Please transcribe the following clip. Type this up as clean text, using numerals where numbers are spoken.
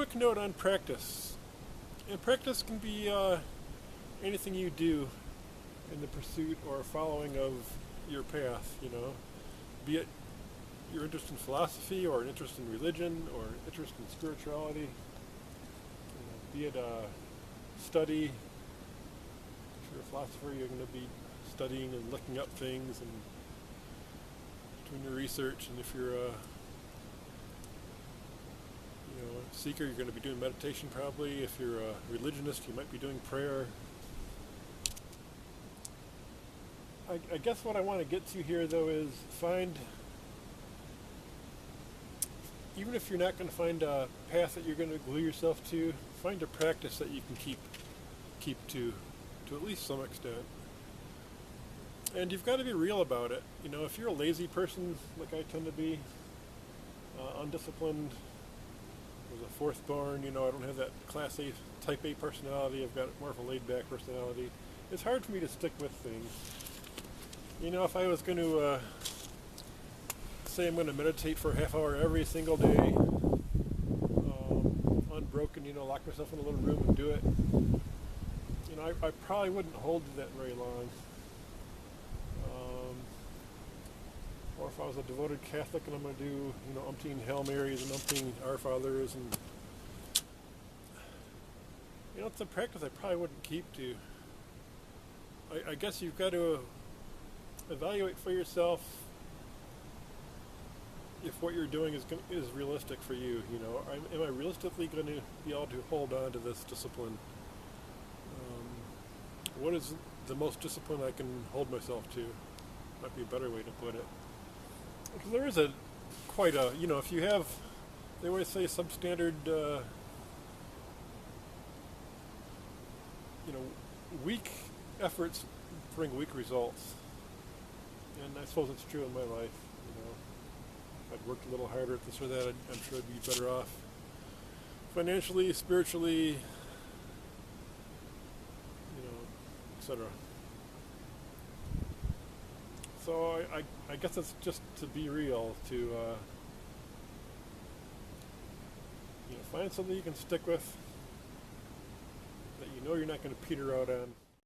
quick note on practice. And practice can be anything you do in the pursuit or following of your path, be it your interest in philosophy or an interest in religion or an interest in spirituality, be it study. If you're a philosopher, you're going to be studying and looking up things and doing your research, and if you're a seeker, you're going to be doing meditation probably. If you're a religionist, you might be doing prayer. I guess what I want to get to here, though, is even if you're not going to find a path that you're going to glue yourself to, find a practice that you can keep to at least some extent. And you've got to be real about it. If you're a lazy person, like I tend to be, undisciplined, was a fourth born, I don't have that class A, type A personality. I've got more of a laid back personality. It's hard for me to stick with things. If I was going to say I'm going to meditate for a half hour every single day, unbroken, lock myself in a little room and do it, I probably wouldn't hold to that very long. Or if I was a devoted Catholic and I'm going to do, umpteen Hail Marys and umpteen Our Fathers, and it's a practice I probably wouldn't keep to. I guess you've got to evaluate for yourself if what you're doing is realistic for you. Am I realistically going to be able to hold on to this discipline? What is the most discipline I can hold myself to? Might be a better way to put it. Because there is if you have, they always say substandard, weak efforts bring weak results. And I suppose it's true in my life. If I'd worked a little harder at this or that, I'm sure I'd be better off financially, spiritually, etc. So I guess it's just to be real, to find something you can stick with, that you're not going to peter out on.